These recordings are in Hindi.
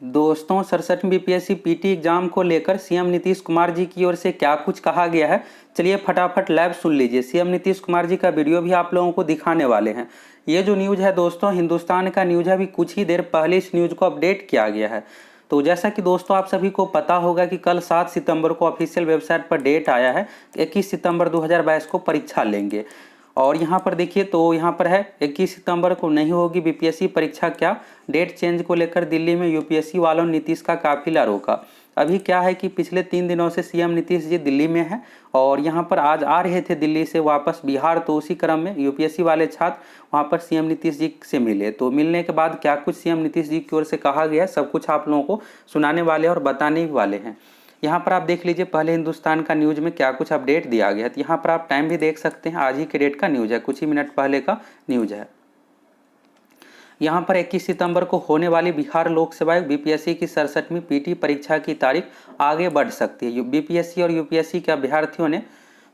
दोस्तों 67 बीपीएससी पीटी एग्जाम को लेकर सीएम नीतीश कुमार जी की ओर से क्या कुछ कहा गया है, चलिए फटाफट लाइव सुन लीजिए। सीएम नीतीश कुमार जी का वीडियो भी आप लोगों को दिखाने वाले हैं। ये जो न्यूज़ है दोस्तों हिंदुस्तान का न्यूज़ है, अभी कुछ ही देर पहले इस न्यूज़ को अपडेट किया गया है। तो जैसा कि दोस्तों आप सभी को पता होगा कि कल 7 सितंबर को ऑफिशियल वेबसाइट पर डेट आया है, 21 सितंबर 2022 को परीक्षा लेंगे। और यहाँ पर देखिए तो यहाँ पर है 21 सितंबर को नहीं होगी बीपीएससी परीक्षा। क्या डेट चेंज को लेकर दिल्ली में यूपीएससी वालों ने नीतीश का काफिला रोका। अभी क्या है कि पिछले 3 दिनों से सीएम नीतीश जी दिल्ली में हैं और यहाँ पर आज आ रहे थे दिल्ली से वापस बिहार। तो उसी क्रम में यूपीएससी वाले छात्र वहाँ पर सीएम नीतीश जी से मिले। तो मिलने के बाद क्या कुछ सीएम नीतीश जी की ओर से कहा गया है, सब कुछ आप लोगों को सुनाने वाले और बताने वाले हैं। यहाँ पर आप देख लीजिए पहले हिंदुस्तान का न्यूज़ में क्या कुछ अपडेट दिया गया है। तो यहाँ पर आप टाइम भी देख सकते हैं, आज ही के डेट का न्यूज़ है, कुछ ही मिनट पहले का न्यूज़ है। यहाँ पर 21 सितंबर को होने वाली बिहार लोक सेवा आयोग बीपीएससी की 67वीं पीटी परीक्षा की तारीख आगे बढ़ सकती है। बीपीएससी और यूपीएससी के अभ्यर्थियों ने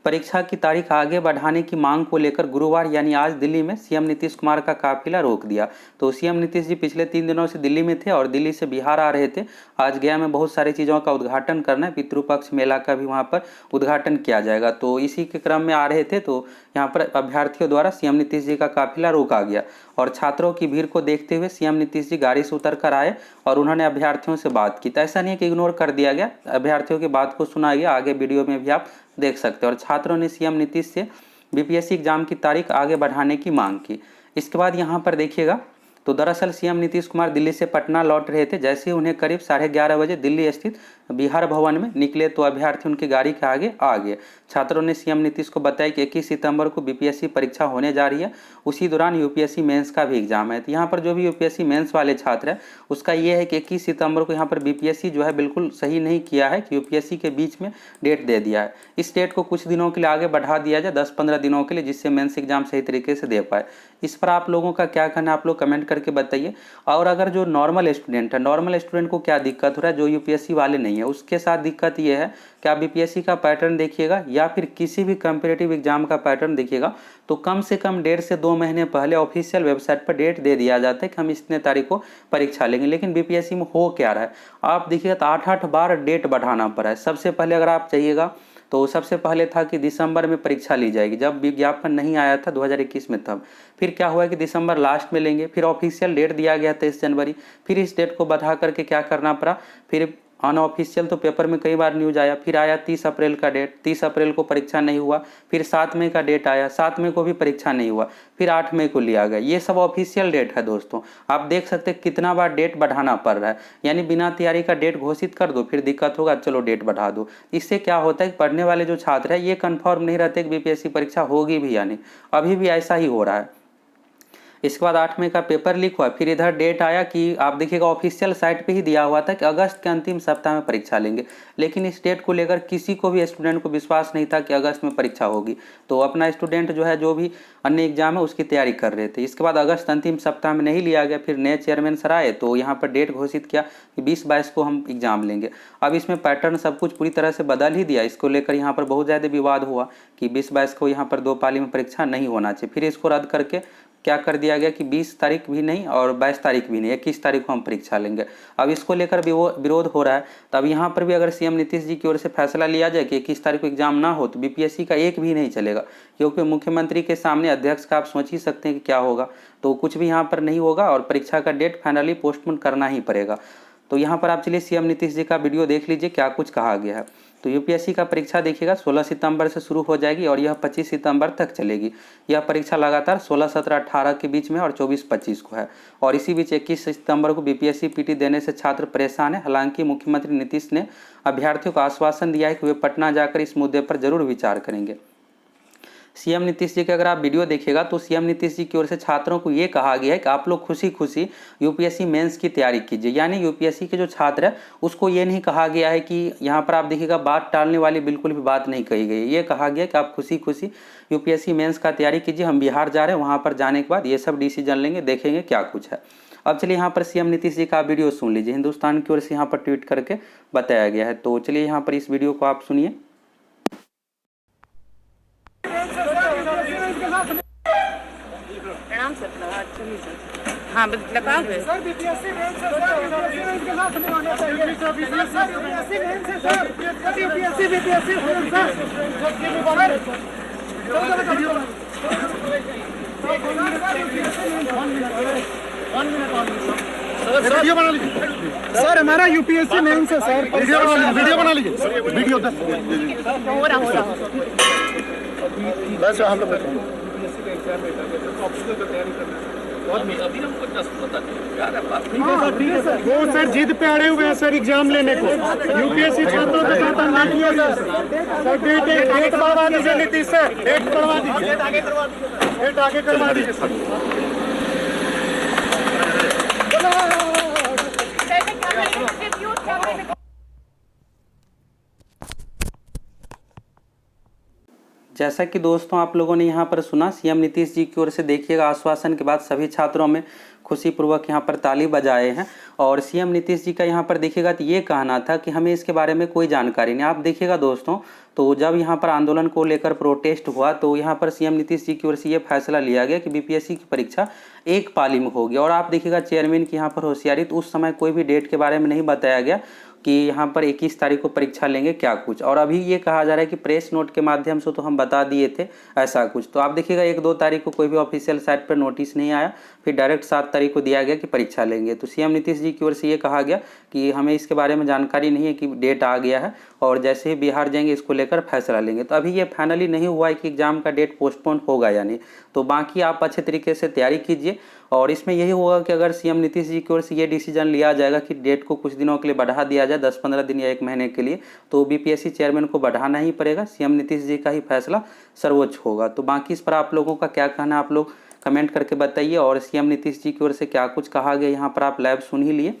परीक्षा की तारीख आगे बढ़ाने की मांग को लेकर गुरुवार यानी आज दिल्ली में सीएम नीतीश कुमार का काफिला रोक दिया। तो सीएम नीतीश जी पिछले 3 दिनों से दिल्ली में थे और दिल्ली से बिहार आ रहे थे। आज गया में बहुत सारी चीज़ों का उद्घाटन करना है, पितृपक्ष मेला का भी वहाँ पर उद्घाटन किया जाएगा। तो इसी के क्रम में आ रहे थे। तो यहाँ पर अभ्यर्थियों द्वारा सीएम नीतीश जी का काफिला रोका गया और छात्रों की भीड़ को देखते हुए सीएम नीतीश जी गाड़ी से उतर कर आए और उन्होंने अभ्यर्थियों से बात की। तो ऐसा नहीं है कि इग्नोर कर दिया गया, अभ्यर्थियों की बात को सुना गया, आगे वीडियो में भी आप देख सकते हैं। और छात्रों ने सीएम नीतीश से बीपीएससी एग्जाम की तारीख आगे बढ़ाने की मांग की। इसके बाद यहाँ पर देखिएगा तो दरअसल सीएम नीतीश कुमार दिल्ली से पटना लौट रहे थे। जैसे ही उन्हें करीब 11:30 बजे दिल्ली स्थित बिहार भवन में निकले तो अभ्यर्थी उनकी गाड़ी के आगे आ गए। छात्रों ने सीएम नीतीश को बताया कि 21 सितंबर को बीपीएससी परीक्षा होने जा रही है, उसी दौरान यूपीएससी मेंस का भी एग्जाम है। तो यहाँ पर जो भी यूपीएससी मेंस वाले छात्र हैं उसका ये है कि 21 सितंबर को यहाँ पर बीपीएससी जो है बिल्कुल सही नहीं किया है कि यूपीएससी के बीच में डेट दे दिया है। इस डेट को कुछ दिनों के लिए आगे बढ़ा दिया जाए, 10-15 दिनों के लिए, जिससे मेंस एग्जाम सही तरीके से दे पाए। इस पर आप लोगों का क्या कहना है, आप लोग कमेंट करके बताइए। और अगर जो नॉर्मल स्टूडेंट है, नॉर्मल स्टूडेंट को क्या दिक्कत हो रहा है, जो यूपीएससी वाले नहीं है उसके साथ दिक्कत ये है कि आप बीपीएससी का पैटर्न देखिएगा या फिर किसी भी कम्पिटिटिव एग्जाम का पैटर्न देखिएगा तो कम से कम 1.5 से 2 महीने पहले ऑफिशियल वेबसाइट पर डेट दे दिया जाता है कि हम इतने तारीख को परीक्षा लेंगे। लेकिन बीपीएससी में हो क्या रहा है, आप देखिएगा तो 8-8 बार डेट बढ़ाना पड़ा है। सबसे पहले अगर आप चाहिएगा तो सबसे पहले था कि दिसंबर में परीक्षा ली जाएगी, जब विज्ञापन नहीं आया था 2021 में तब। फिर क्या हुआ कि दिसंबर लास्ट में लेंगे, फिर ऑफिशियल डेट दिया गया 23 जनवरी, फिर इस डेट को बढ़ा करके क्या करना पड़ा, फिर अनऑफिशियल तो पेपर में कई बार न्यूज आया, फिर आया 30 अप्रैल का डेट, 30 अप्रैल को परीक्षा नहीं हुआ, फिर 7 मई का डेट आया, 7 मई को भी परीक्षा नहीं हुआ, फिर 8 मई को लिया गया। ये सब ऑफिशियल डेट है दोस्तों। आप देख सकते हैं कितना बार डेट बढ़ाना पड़ रहा है, यानी बिना तैयारी का डेट घोषित कर दो फिर दिक्कत होगा, चलो डेट बढ़ा दो। इससे क्या होता है कि पढ़ने वाले जो छात्र है ये कन्फर्म नहीं रहते कि बीपीएससी परीक्षा होगी भी या नहीं। अभी भी ऐसा ही हो रहा है। इसके बाद 8 मई का पेपर लीक हुआ, फिर इधर डेट आया कि आप देखिएगा ऑफिशियल साइट पे ही दिया हुआ था कि अगस्त के अंतिम सप्ताह में परीक्षा लेंगे। लेकिन इस डेट को लेकर किसी को भी स्टूडेंट को विश्वास नहीं था कि अगस्त में परीक्षा होगी। तो अपना स्टूडेंट जो है जो भी अन्य एग्जाम है उसकी तैयारी कर रहे थे। इसके बाद अगस्त अंतिम सप्ताह में नहीं लिया गया, फिर नए चेयरमैन सर आए तो यहाँ पर डेट घोषित किया कि 20-22 को हम एग्जाम लेंगे। अब इसमें पैटर्न सब कुछ पूरी तरह से बदल ही दिया। इसको लेकर यहाँ पर बहुत ज़्यादा विवाद हुआ कि 20-22 को यहाँ पर 2 पाली में परीक्षा नहीं होना चाहिए। फिर इसको रद्द करके क्या कर दिया गया कि 20 तारीख भी नहीं और 22 तारीख भी नहीं, 21 तारीख को हम परीक्षा लेंगे। अब इसको लेकर विरोध हो रहा है। तो अब यहाँ पर भी अगर सीएम नीतीश जी की ओर से फैसला लिया जाए कि 21 तारीख को एग्जाम ना हो तो बीपीएससी का एक भी नहीं चलेगा, क्योंकि मुख्यमंत्री के सामने अध्यक्ष का आप सोच ही सकते हैं कि क्या होगा। तो कुछ भी यहाँ पर नहीं होगा और परीक्षा का डेट फाइनली पोस्टपोन करना ही पड़ेगा। तो यहाँ पर आप चलिए सीएम नीतीश जी का वीडियो देख लीजिए क्या कुछ कहा गया है। तो यूपीएससी का परीक्षा देखिएगा 16 सितंबर से शुरू हो जाएगी और यह 25 सितंबर तक चलेगी। यह परीक्षा लगातार 16, 17, 18 के बीच में और 24, 25 को है। और इसी बीच 21 सितंबर को बीपीएससी पीटी देने से छात्र परेशान है। हालांकि मुख्यमंत्री नीतीश ने अभ्यर्थियों को आश्वासन दिया है कि वे पटना जाकर इस मुद्दे पर जरूर विचार करेंगे। सीएम नीतीश जी के अगर आप वीडियो देखिएगा तो सीएम नीतीश जी की ओर से छात्रों को ये कहा गया है कि आप लोग खुशी खुशी यूपीएससी मेंस की तैयारी कीजिए। यानी यूपीएससी के जो छात्र है उसको ये नहीं कहा गया है कि यहाँ पर आप देखिएगा बात टालने वाली बिल्कुल भी बात नहीं कही गई है। ये कहा गया कि आप खुशी खुशी यूपीएससी मेंस का तैयारी कीजिए। हम बिहार जा रहे हैं, वहाँ पर जाने के बाद ये सब डिसीजन लेंगे, देखेंगे क्या कुछ है। अब चलिए यहाँ पर सीएम नीतीश जी का वीडियो सुन लीजिए, हिंदुस्तान की ओर से यहाँ पर ट्वीट करके बताया गया है। तो चलिए यहाँ पर इस वीडियो को आप सुनिए। प्रणाम सर। हाँ बताओगे। सर बीपीएससी मेन से सर बीपीएससी मेन के साथ बनवाना चाहिए सर बीपीएससी मेन से सर बीपीएससी वीडियो बना लीजिए सर हमारा यूपीएससी मेन से सर वीडियो बना लीजिए वीडियो हो रहा बस हम लोग अभी हमको जस्ट पता नहीं क्या है बात। वो सर जिद पे अड़े हुए हैं सर एग्जाम लेने को। यूपीएससी छात्रों के साथ अन्याय किया सर डेट बढ़वा दीजिए नीतीश सर, डेट बढ़वा दीजिए, डेट आगे करवा दीजिए सर। जैसा कि दोस्तों आप लोगों ने यहाँ पर सुना, सीएम नीतीश जी की ओर से देखिएगा आश्वासन के बाद सभी छात्रों में खुशीपूर्वक यहाँ पर ताली बजाए हैं। और सीएम नीतीश जी का यहाँ पर देखिएगा तो ये कहना था कि हमें इसके बारे में कोई जानकारी नहीं। आप देखिएगा दोस्तों, तो जब यहाँ पर आंदोलन को लेकर प्रोटेस्ट हुआ तो यहाँ पर सीएम नीतीश जी की ओर से ये फैसला लिया गया कि बीपीएससी की परीक्षा एक पाली में होगी। और आप देखिएगा चेयरमैन की यहाँ पर होशियारी, तो उस समय कोई भी डेट के बारे में नहीं बताया गया कि यहाँ पर 21 तारीख को परीक्षा लेंगे क्या कुछ। और अभी ये कहा जा रहा है कि प्रेस नोट के माध्यम से तो हम बता दिए थे ऐसा कुछ। तो आप देखिएगा 1-2 तारीख को कोई भी ऑफिशियल साइट पर नोटिस नहीं आया, फिर डायरेक्ट 7 तारीख को दिया गया कि परीक्षा लेंगे। तो सीएम नीतीश जी की ओर से ये कहा गया कि हमें इसके बारे में जानकारी नहीं है कि डेट आ गया है, और जैसे ही बिहार जाएंगे इसको लेकर फैसला लेंगे। तो अभी ये फाइनली नहीं हुआ है कि एग्जाम का डेट पोस्टपोन होगा या नहीं। तो बाकी आप अच्छे तरीके से तैयारी कीजिए। और इसमें यही होगा कि अगर सीएम नीतीश जी की ओर से ये डिसीजन लिया जाएगा कि डेट को कुछ दिनों के लिए बढ़ा दिया जाए, 10-15 दिन या 1 महीने के लिए, तो बीपीएससी चेयरमैन को बढ़ाना ही पड़ेगा। सीएम नीतीश जी का ही फैसला सर्वोच्च होगा। तो बाकी इस पर आप लोगों का क्या कहना है, आप लोग कमेंट करके बताइए। और सीएम नीतीश जी की ओर से क्या कुछ कहा गया यहाँ पर आप लाइव सुन ही लिए।